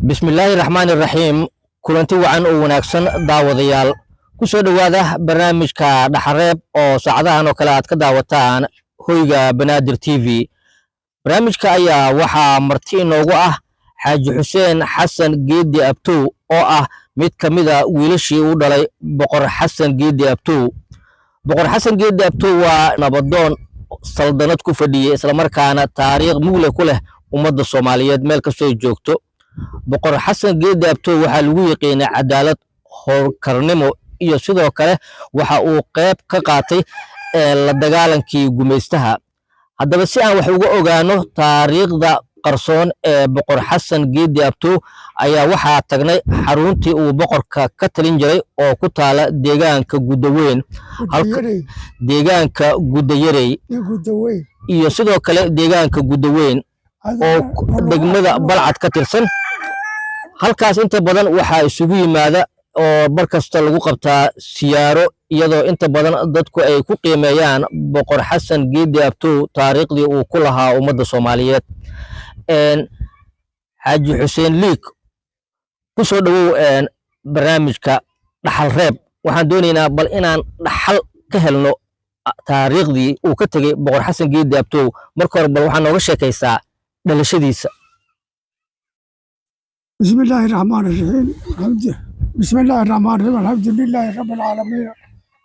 بسم الله الرحمن الرحيم kulanti wacan oo wanaagsan daawadayaal ku soo dhawaada barnaamijka dhaxareeb oo saacadahan oo kale aad ka daawataan hoyga Banaadir TV barnaamijka ayaa waxa marti inoogu ah Xaaji Xuseen Xasan Geedi Abtow oo ah mid kamid ah wiilashii uu dhalay Boqor Xasan Geedi Abtow Boqor Xasan Geedi Abtow waa nabadoon saldanad ku fadhiyay isla markaana taariikh mugle ku leh ummadda Soomaaliyeed meel kastoo joogto Boqor Xasan Geedi Abtow waxa lagu yaqaanay cadaalad howlkarnimo iyo sidoo kale waxa uu qayb ka qaatay la dagaalankii gumeystaha haddaba si aan wax uga ogaano taariikhda qarsoon ee Boqor Xasan Geedi Abtow ayaa waxa tagnay xaruntii uu boqorka ka talin jiray oo ku taala deegaanka Gudaweyn deegaanka Gudayarey iyo sidoo kale deegaanka Gudaweyn oo degmada Balcad ka tirsan halkaas inta badan waxa isugu yimaada oo markasta lagu qabtaa siyaaro iyadoo inta badan dadku ay ku qiimeeyaan Boqor Xasan Geedi Abtow taariikhdii uu ku lahaa ummadda Soomaaliyeed Xaaji Xuseen Liik ku soo dhawow barnaamijka dhaxal reeb waxaan doonaynaa bal inaan dhaxal ka helno taariikhdii uu ka tagay Boqor Xasan Geedi Abtow marka hore bal waxaan nooga sheekaysaa dhalashadiisa بسم الله الرحمن الرحيم بسم الله الرحمن الرحيم الحمد لله رب العالمين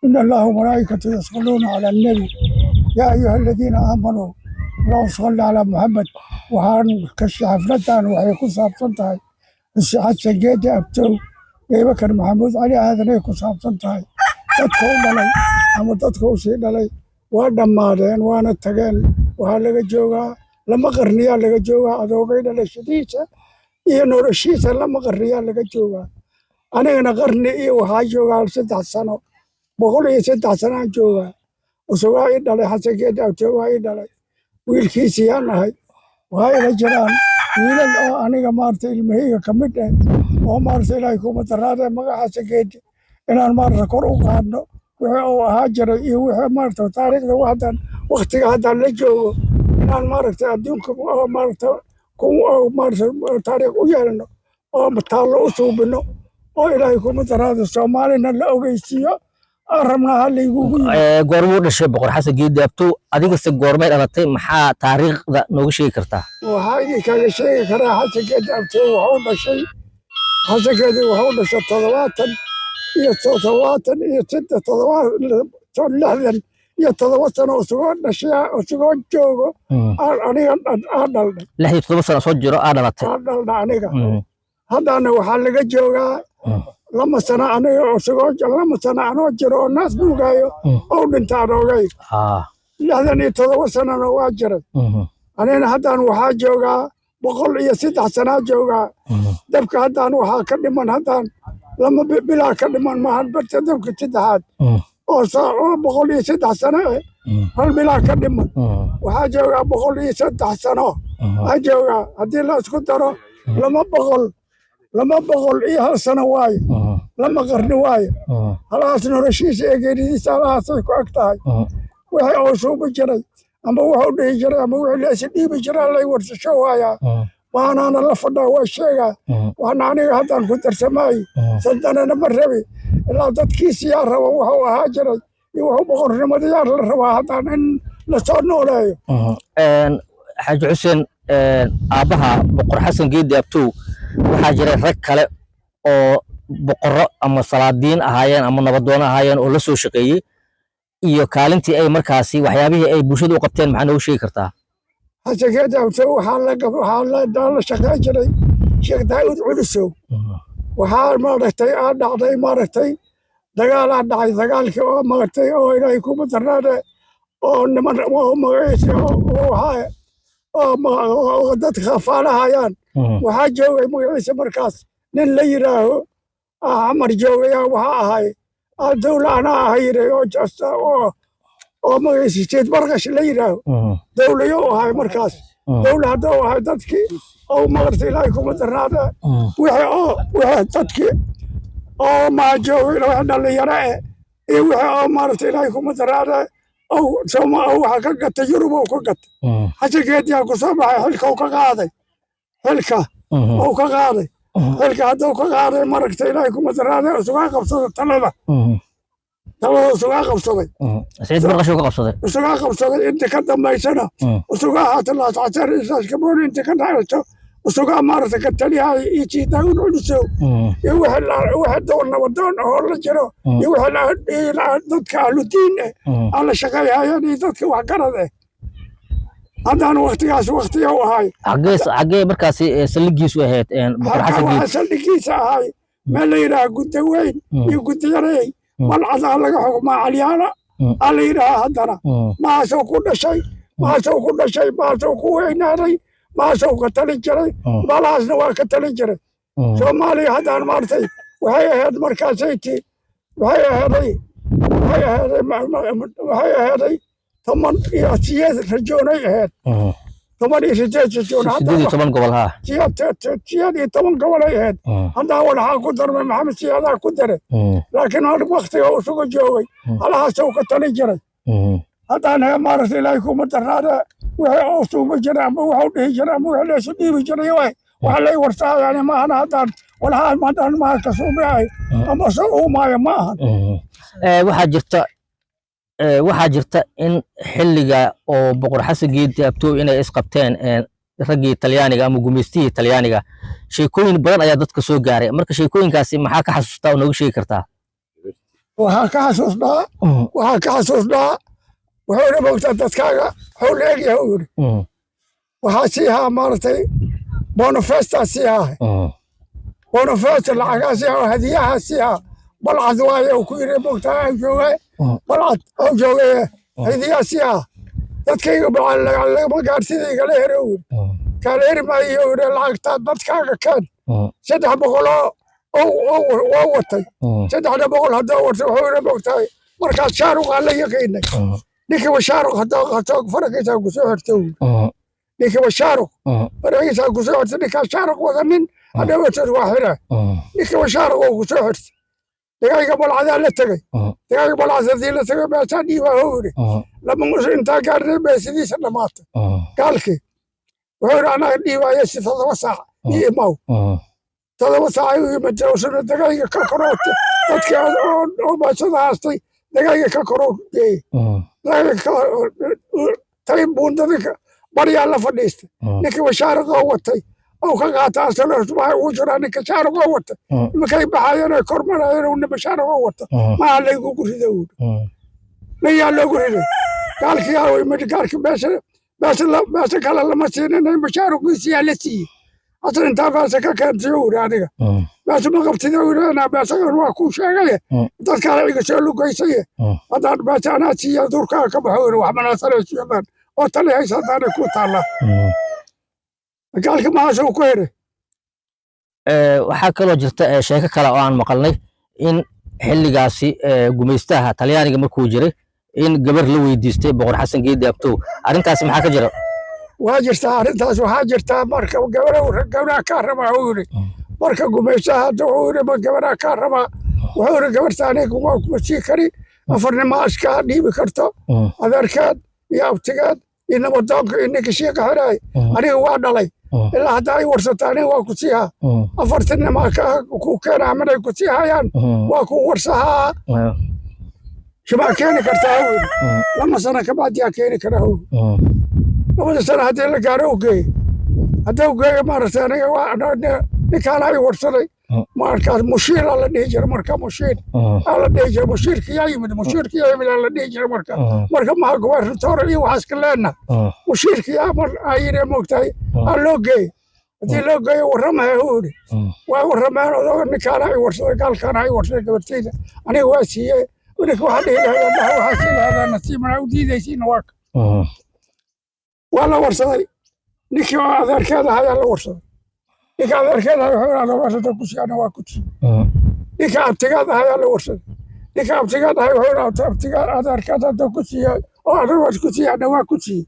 إن الله وملائكته يصلون على النبي يا أيها الذين آمنوا اللهم صل على محمد وحان كشحفلتان وحي كسابسنتهاي Xasan Geedi Abtow Bakar Maxamuud Cali aadanay ku saabsan tahay dadka u dhalay ama dadka u sii dhalay waa dhammaadeen waana tageen waxaa laga joogaa lama qarniyaa laga joogaa adoogay dhalashadiisa iyo noloshiisa lama qarniyaa laga joogaa anigana qarni iyo waxaa joogaa 3 sano 103 sanaan joogaa usugaa i dhalay Xasan Geedi Abtow waa i dhalay wiilkiisii aan ahay waxaa ila jiraan wiilal oo aniga maarta ilmahayga ka mid ah oo maarta ilaahay kuma daraade magaca Xasan Geedi inaan maarta kor u qaadno wixii uu ahaa jiray iyo wixii maarta taariikhda waqtiga haddaan la joogo inaan maarta adduunka oo maarta taariikh u yeelno oo taallo u suubino oo ilaahay kuma daraade Soomaalina la ogeysiiyo aan rabnaa halaygugu goormuu dhashay Boqor Xasan Geedi Abtow adigase goormay dhalatay maxaa taariikhda nooga sheegi kartaa waxaa idinkaga sheegi karaa Xasan Geedi Abtow wuxuu dhashay Xasan Geedi wuxuu dhashay 7 sano isagoo dhashay isagoo joogo aniga aan dhalnay 7 sano soo jiro aad dhalatay aniga haddana waxaa laga joogaa 2 sano aniga isagoo 2 sano anoo jiro oo naas nuugayo oo dhintaan oogay 67 sanana waa jiray anina haddaan waxaa joogaa 103 sanaa joogaa dabka haddaan waxaa ka dhiman haddaan 2 bilaa ka dhiman maahan barta dabka saddexaad oo 103 sano hal bilaa ka dhiman waxaa joogaa 103 sano aa joogaa haddii la isku daro 200 iyo hal sano waaye lama qarni waaye halaas noloshiisa ee geeridiisa halaasay ku eg tahay wixii uu suubi jiray ama wuxuu dhihi jiray ama wixii la is dhiibi jiraa lay warsasho waayaa waanaana la fadhaa waa sheegaa waxna aniga haddaan ku darsamaayo sandanana ma rabi ilaa dadkiisi yaa raba wuxuu ahaa jiray iyo wuxuu boqornimada yaa la rabaa haddaan in la soo nooleeyo Xaaji Xuseen aabaha Boqor Xasan Geedi Abtow waxaa jiray rag kale oo boqorro ama salaadiin ahaayeen ama nabadoon ahaayeen oo la soo shaqeeyay iyo kaalintii ay markaasi waxyaabihii ay bulshada u qabteen maxaa noogu sheegi kartaa Xasan Geedi Abtow waxaa la shaqeyn jiray Sheekh Daawud Culusow waxaa maaragtay dhacday maaragtay dagaalaa dhacay dagaalkii oo maaragtay oo ilaahay kuma darnaade oo niman oo magaciisa oo dadka khafaalahayaan waxaa joogay magaciisa markaas nin la yiraaho Axmar joogaya waxaa ahay dawla anaa ahayiray oo jasta oo magaciisa Seyd Barqash la yiraaho dawlayo ahay markaas dawla hadduu ahay dadkii oo maaragtay ilaahay kuma darnaade wixii dadkii oo maa joogay dhalinyaro iyo wixii oo maaragtay ilaahay kuma darnaade waxa ka gatay Yurub oo ka gatay Xasan Geedi ku soo baxay xilka uu ka qaaday halka hadduu ka qaaday maragta ilaahay kuma daraadee isugaa qabsaday talada isugaa qabsaday سعيد برقشو قبصده isugaa qabsaday inta ka dambaysana isugaa haatan laascaseer isaas kabooni inta ka dhacayso isugaa maaragta ka taliyahay iyo jiidaagud culiso iyo wixii doon nabadoon oo la jiro iyo wixii dadka ahludiin aan la shaqeeyhayeen iyo dadka waxgarad haddaan waqtigaas waqtiga u ahay xagee markaasi saldhigiisu ahayd boqor xasan waxaa saldhigiisa ahay meel la yidhaha gudda weyn iyo gudda yareey malcadaa laga xukumaa calyaala aa la yidhaha haddana maasoo ku dhashay maasoo ku weynaaday maasoo ka talin jiray malahaasna waa ka talin jiray soomaaliya haddaan maartay waxay ahayd markaasayti waxay aheeday toban iyo sideed rajoonay ahayd toban iyo sideed rajoon sideed iyo toban gobol haa sideed iyo toban gobolay ahayd haddaa walaxaa ku darmay maxamed siyaadaa ku dare laakiin waktiga isugu joogay halahaasoo ka talin jiray haddaan maaragta ilaahay kuma daraada wixii usuuba jira ama waxu dhihi jira ama wixii laysu dhiibi jiray waxa lay warsaayaan maahana haddaan walaxaa haddaan maha kasuubihay ama se uumaayo ma ahan waxaa jirta in xilliga oo boqor xasan geedi abtooy inay isqabteen raggii talyaaniga ama gumaystihii talyaaniga sheekooyin badan ayaa dadka soo gaaray marka sheekooyinkaasi maxaa ka xasuustaa oo nooga sheegi kartaa waxaa ka xasuusnaa wuxuu ina moogtaa dadkaaga wuxuu la egyahay uu yidhi waxaa sii ahaa maaragtay bonofesta sii ahay bonofesta lacagaa sii ahaa hadiyaha sii ahaa balcad waaye uu ku yidhi moogtaa aan joogay balcad aan joogay hadiyaha sii ahaa dadkayga lagama gaarhsida igala here uu yidhi kaala heri maayo uu yidhi lacagtaa dadkaaga keen 300 oo watay 300 haddoo watay wuxuu ina moogtahay markaas shaaruqaa la yaqiinay ninkii washaaruq haddoo faragiisaa ku soo xirtay ninkii washaaruq faragiisaa ku soo xirtay ninkaa shaaruq wadanin hadhowatood waa xira ninkii washaaruq oo ku soo xirtay dagaaga balcadaa la tegey dagaaga balcad haddii la tegey meeshaa dhiibaa hoo yidhi lama intaa gaarnay beesidiisa dhammaatay gaalkii wuxuu yidhi annaga dhiibaayo si 7 saac iyo imaw 7 saac ayuu yimid jawsana dagaaga ka korootay dadkii oo baasada haastay dagaaga ka koroo geeyey tay buundadii baryaa la fadhiistay ninkii washaaruqoo watay oo ka qaata asalo waxay ugu jiraa ninka shaaruqoo wata imankay baxaayeen ay kormarayeen uu nima shaaruqoo wata maa laygugu rida uu nayaa loogu riday gaalkii aa yimid gaalkii meesha kale lama siinin mashaaruqiisiyaa la siiyey asan intaa meesha ka keentay uu yidhi adiga meesha ma qabtid uu yidhi anaa meeshagan waa kuu sheegaye dadkaala iga soo lugaysaye haddaan meesha anaa siiya durkaa ka baxo yidhi wax manaasalaysiyadan oo tali haysa haddaanay ku taallaa gaalka maxaasuu ku heray waxaa kaloo jirta sheeko kale oo aan maqalnay in xilligaasi gumaystaha talyaaniga markuu jiray in gabar la weydiistay boqor xasan geedi abtooy arrintaasi maxaa ka jira waa jirtaa arrintaas waxaa jirtaa marka gabadhaa kaa rabaa uu yidhi marka gumaystaha hadda wuxuu yidhi ma gabadhaa kaa rabaa wuxuu yidhi gabarta aniga waa kuma sii kari 4 nimaaskaa dhiibi karto adeerkeed iyo abtigeed iyo nabadoonka iyo ninka shiiqa xiraay aniga waa dhalay ilaa hadda ay warsataa aniga waa ku siihaa 4 nimaa ku keena amanay ku sii hayaan waa ku warsahaa شباب كيني كرتاوي لما سنة كبعد يا كيني كراهو لما سنة هدي اللي قاروكي هدوكي مرة ثانية وانا نكال هاي ورسلي مركز مشير على النيجر مركز مشير على النيجر مشير كياي من على النيجر مركز ما قوار توري وحاسك لنا مشير كياي ايري موقتاي اللوكي هدي اللوكي ورمها هودي ورمها نكال هاي ورسلي قال كان هاي ورسلي كبرتينا انا واسيه ولك واحد يلا وحاسين هذا نصيب من عودي ذيسين واك والله ورصدي نيكي هذا كذا هذا الله ورصدي نيكي هذا كذا هذا ورصدي كوشي أنا واكوشي نيكي أبتكاد هذا الله ورصدي نيكي أبتكاد هذا أبتكاد هذا كذا كوشي أو هذا واكوشي أنا واكوشي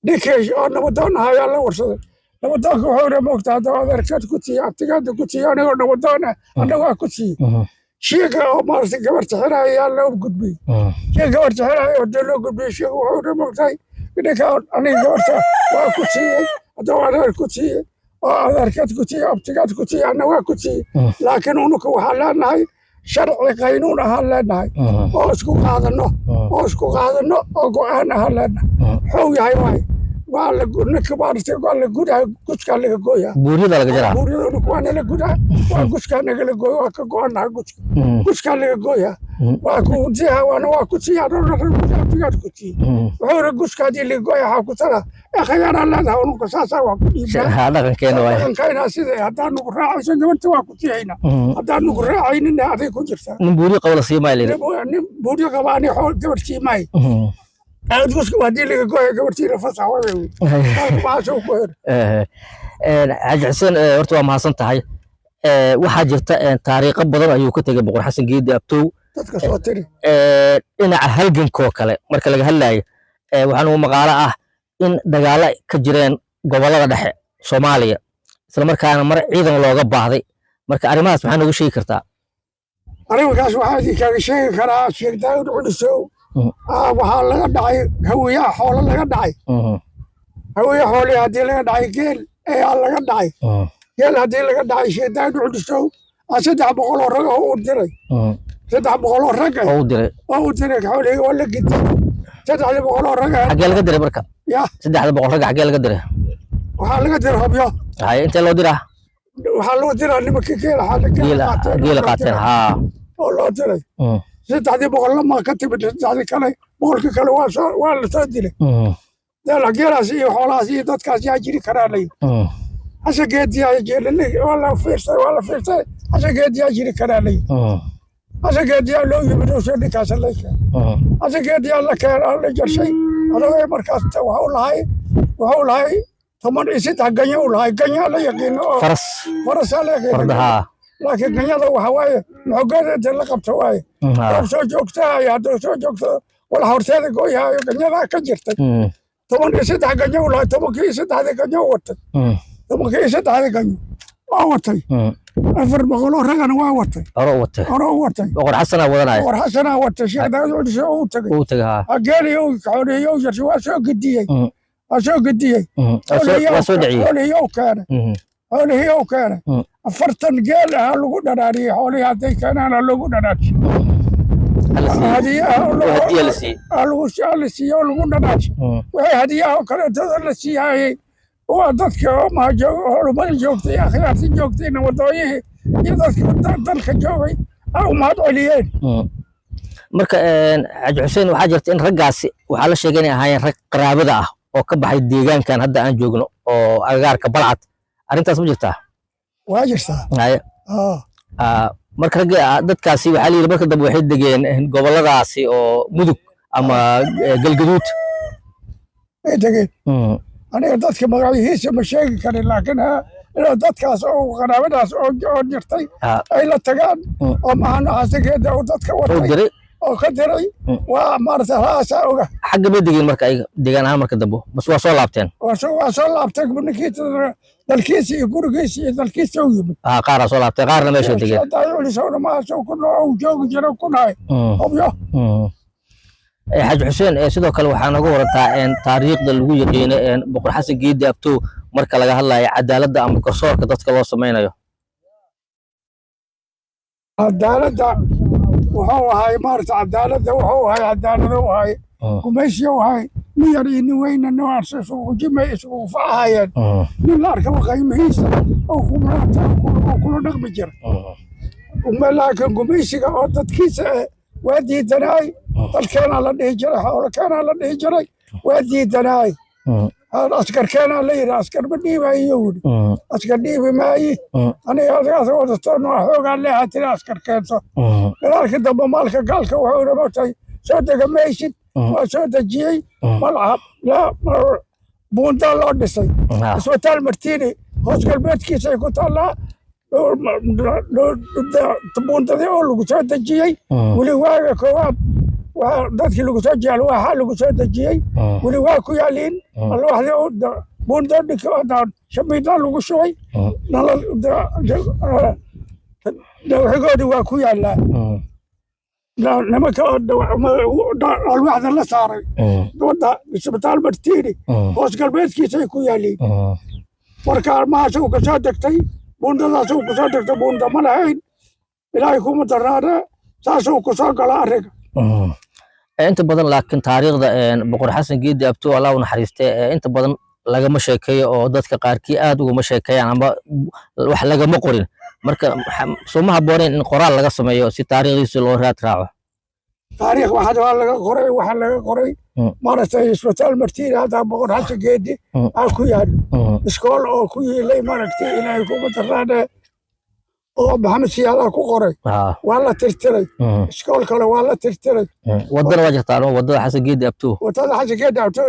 نيكي أنا بدون هذا الله ورصدي لما داك هذا مقطع هذا كذا كوشي أبتكاد كوشي أنا بدون أنا واكوشي شيء أو مارس قبرت حنا يلا وقدبي شيء قبرت حنا ودلو قدبي شيء وحول مقطعي كده كان أنا قبرت وأكوشي أدور على الكوشي أذكرت كتي أبتكرت كتي أنا وكتي لكن أنك وحلنا هاي شرع قانون هلنا هاي أسكو هذا النو أسكو هذا النو أقو أنا هلنا حوي هاي واي وعلى نكبار تقول جودا كوش كان لك جويا buurida laga jaraa بوري أنك وأنا لك جودا وكوش كان لك جويا وكو أنا كوش كان لك جويا وكو جيها وأنا وكتي أنا أبتكرت كتي وهو كوش كان لك جويا هاكو ترى أخي أنا لا ده أنك ساسا وكتي dhaqankeena waay كاين سيدي هذا نقول راعي سنجمت وكتي هنا هذا نقول راعي إن هذا كوجرتا nin buuri qabo la siimaa la yidhi بودي كمان يحول قبرتي ماي أنا كوش كمان لك جويا قبرتي رفسها وين ما أشوف وين xaaji xuseen horta waa mahadsan tahay waxaa jirta taariikho badan ayuu ka tegay boqor xasan geedi abtow dadka soo tiri dhinaca halgankoo kale marka laga hadlayo waxaan ugu maqaalo ah in dagaalo ka jireen gobollada dhexe Soomaaliya isla markaana mar ciidan looga baahday marka arrimahaas maxaa nooga sheegi kartaa arrimahaas waxaa kaaga sheegi karaa Sheekh Daawud Culisow waxaa laga dhacay hawiyaha xoolo laga dhacay hawiyaha xoolo haddii laga dhacay geel ayaa laga dhacay geel haddii laga dhacay Sheekh Daawud Culisow 300 oo rag oo u diray 300 oo rag oo u diray xoolihii waa la giday 300 oo rag xagee laga diray marka ya 300 rag xagee laga diray waxaa laga diray habyo hay intee loo diraa waxaa loo diraa nimankii geela qaateen haa oo loo diray 300 lama ka timid 300 kale boqolka kale waa la soo dilay dal geelaas iyo xoolahaas iyo dadkaas yaa jiri karaa lay hasa geediyaa jeelay wala fiirsay hasa geediyaa jiri karaa lay hasa geediyaa loo yimid oo soo dhikaas lay hasa geediyaa la keenay la jarshay anagoo markaas waxuu lahay toman isid ganyo u lahay ganyo la yaqiin oo faras la yaqiin fardaha laakiin ganyada waxa waaye maxoogada la qabto waaye soo joogtaa soo joogto wala horteeda gooyahay ganyada ka jirtay toman isid ganyo u lahay tobankii isid ganyo watay tobankii isid ganyo waa watay 400 ragana waa watay oro watay boqor xasana wadanay boqor xasana watay Sheekh Daawud Culisow uu tagay ageeliyo xooliyo yarsi waa soo gudiyay soo dhiciyay xooliyo kaana afartan geel lagu dhanaaniyay xoolihi hadday keenaan lagu dhanaaniyay hadiyaha lagu siiyay lagu dhanaaniyay waxay hadiyaha kaleetada la siiyay waa dadka culumada joogtay akhyaarta joogtayna wadooyihii iyo dadka dalka joogay u mahad celiyeen marka xaaji xuseen waxaa jirta in raggaasi waxaa la sheegay inay ahaayeen rag qaraabada ah oo ka baxay deegaankan hadda aan joogno oo agagaarka Balcad arrintaas ma jirtaa waa jirtaa marka dadkaasi waxaa la yidhi marka dambe waxay degeen gobolladaasi oo mudug ama galgaduud ay degeen aniga dadka magaciisa ma sheegi karin laakiin dadkaas oo qaraabadaas oo jirtay ay la tagaan oo maana xasageeda oo dadka watay oo ka diray waa maarta raasa oga xagga bay degeen marka ay deegaan ahaan marka dambe bas waa soo laabteen ninkii dalkiisa iyo gurigiisa iyo dalkiisa u yimid qaara soo laabtay qaarna meesha degeen culisowna maasoo ku noo joogi jira ku nahay hobyo xaaji xuseen sidoo kale waxaa nooga warantaa taariikhda lagu yaqiino boqor xasan geedi abtow marka laga hadlayo cadaaladda ama garsoorka dadka loo samaynayo cadaaladda wuxuu ahay maarta cadaaladda wuxuu ahay cadaalado u ahay gumaysiyo u ahay nin yar iyo nin weyna noocaas isugu jimay isugu facahayeen nin la arkaba qiimihiisa oo kula dhaqmi jira laakiin gumaysiga oo dadkiisa waa diidanaay dalkeena la dhihi jiray xoolakeena la dhihi jiray waa diidanaay askarkeena la yidhi askar ma dhiibayo wili askar dhiibi maayi aniga adigaas wadataan waa xoogaa leexa tiri askar keento gadaalka dambe maalka gaalka wuxuu rabotay soo dega maysid waa soo dejiyey malcab buundaa loo dhisay isbitaal martiini hoos galbeedkiisay ku taallaa buundadii oo lagu soo dejiyey weli waaga koowaad dadkii lagu soo jecel waxaa lagu soo dejiyey weli waa ku yaaliin alwaxdii buundo dhiki shamiidaan lagu shubay dhawxigoodii waa ku yaallaa nimanka alwaxda la saaray wadda isbitaal martiini hoos galbeedkiisay ku yaaliin marka maasuu ka soo degtay buundadaasuu ku soo degtay buunda ma lahayn ilaahay kuma daraana saasuu ku soo gala ariga inta badan laakiin taariikhda boqor xasan geedi abtow Allah u naxariistay inta badan lagama sheekeeyo oo dadka qaarkii aad uguma sheekeeyaan ama wax lagama qorin marka soo ma habooneen in qoraal laga sameeyo si taariikhdiisa loo raad raaco taariikh waxa laga qoray maaragtay isbitaal martiina hadda boqor xasan geedi ku yaal iskool oo ku yeelay maaragtay ilaahay kuma daraana oo maxamed siyaada ku qoray waa la tirtiray iskool kale waa la tirtiray wadada waa jirtaa wadada xasan geedi abtow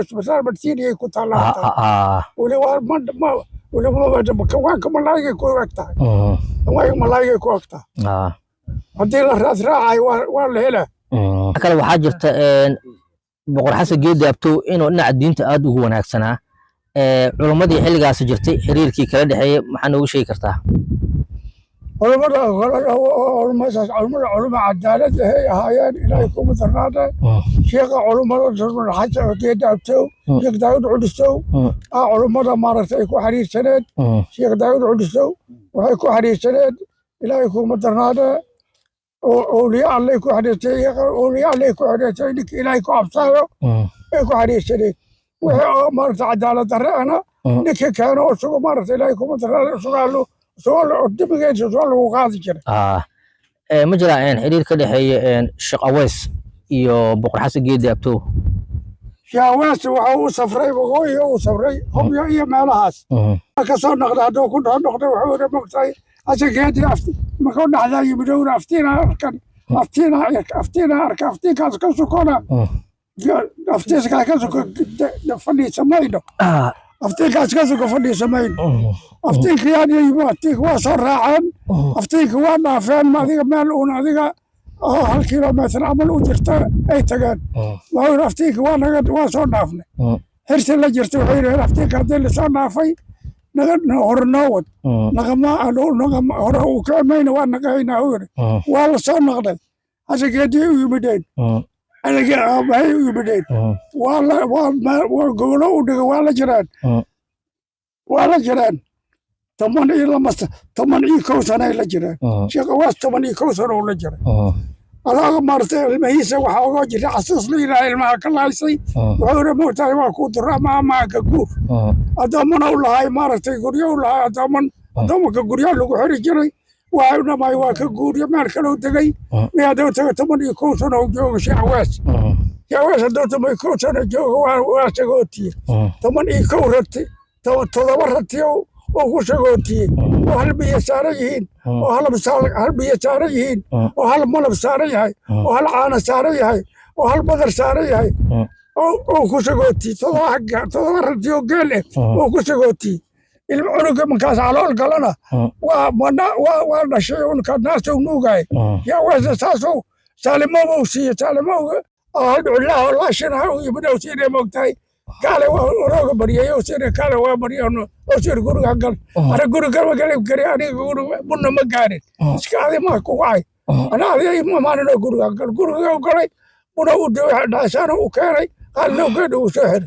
isbitaal martiina ku taallaa wali waa malaayga ku agtahay waa malaayga ku agtahay haddii la raad raacay waa la helaa kale waxaa jirta boqor xasan geedi abtow inuu dhinaca diinta aad ugu wanaagsanaa culimmadii xilligaas jirtay xiriirkii kala dhexeeyay maxaa noogu sheegi kartaa علماء عدالة هي هايان إلى يكون مثلا شيخ علماء حتى كيد أبتو شيخ داود عدسو علماء مرة يكون حرير سند شيخ داود عدسو ويكون حرير سند إلى يكون مثلا أولياء الله يكون حرير سند أولياء الله يكون حرير سند إلى يكون أبصاره يكون حرير سند ومرة عدالة الرأنا نك كانوا سو مرة إلى يكون مثلا سؤاله سؤال دبيجي سؤال وقاضي كده ma jiraan xiriir ka dhaxeeya Sheekh Aweys iyo boqor xasan geedi abtow Sheekh Aweys waxa uu safray waqooyi uu safray hubyo iyo meelahaas ka soo noqday hadoo ku noqday wuxuu magtay xasan geedi ma ka dhaxday midowna aftiinkaas ka sokona aftiinkaas ka sokona fadhi samayno aftiinkaas ka sokona fadhi samayno aftiinka yaani aftiinka waa soo raaceen aftiinka waa dhaafeen ma adiga meel uun adiga hal kiiloomitir camal u jirta ay tageen waa aftiinka waa soo dhaafnay xirsi la jirta wuxuu yidhi aftiinka haddii lasoo dhaafay hore noo wad nagama hore uu ka imayna waa nagahaynaa u yidhi waa la soo noqday xasangeedii u yimideen anagii aabahay u yimideen waa gobolo u dhiga waa la jiraan toban iyo kow sano ay la jiraan Sheekh Aweys 11 sano uu la jiray alaga maartay ilmahiisa waxa uga jira xasuus la yiraahdo ilmaha ka lahaysay wuxuu moogtahay waa ku daraama ama ka guur adamana u lahay maartay guryo u lahay adamka guryo lagu xiri jiray waa dhamay waa ka guuriyo meel kale u tagay miyaadoo taga 11 sano uu joogo Sheekh Aweys hadoo 11 sano joogo waa sagooti 11 ratay todoba ratay oo ku sagootiyay oo hal biyo saaran yihiin oo hal biyo saaran yihiin oo hal malab saaran yahay oo hal caana saaran yahay oo hal badar saaran yahay oo ku sagootiyay todoba ratay oo geel oo ku sagootiyay ilmo cunuga markaas calool galana waa dhashay unka naas uu nuugay yaa Aweys saasoo saalimow siiyay saalimow hal dhullaha la shanaha uu ibadoo siiyay moogtay kale waa roga bariyo sida kale waa bariyo oo sir guriga gal ara guriga ma galay kari aniga guriga bunna ma gaarin iskaadi ma ku wacay ana adiga ma maana guriga galay buna u dhaasana u keenay hal loo gado u soo xir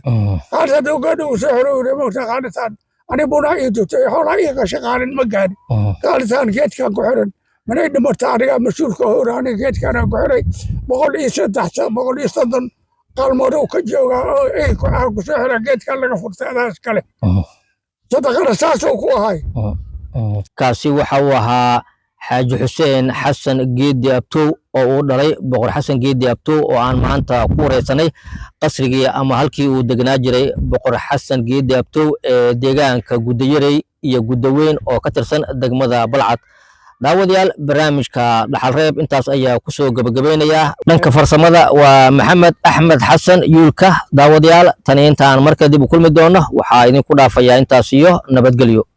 hal loo gado u soo xir ma taqaantaan ani buna ii dutay xola ii ka shaqaalin ma gaarin qaalitaan geedka ku xiran manay dhimarta aniga mas'uulka horaani geedka ku xiray 130 qalmoodo ka jooga oo ay ku soo xira geedka laga furtay adaas kale sadaqada saasoo ku ahay kaasi waxa uu ahaa xaaji xuseen xasan geedi abtow oo uu dhalay boqor xasan geedi abtow oo aan maanta ku wareysanay qasrigii ama halkii uu deganaa jiray boqor xasan geedi abtow ee deegaanka Gudayarey iyo Gudaweyn oo ka tirsan degmada Balcad daawadayaal barnaamijka dhaxal reeb intaas ayaa ku soo gabagabeynaya dhanka farsamada waa Maxamed Axmed Xasan Yuulka daawadayaal tan intaan marka dib u kulmi doono waxa idin ku dhaafayaa intaas iyo nabadgelyo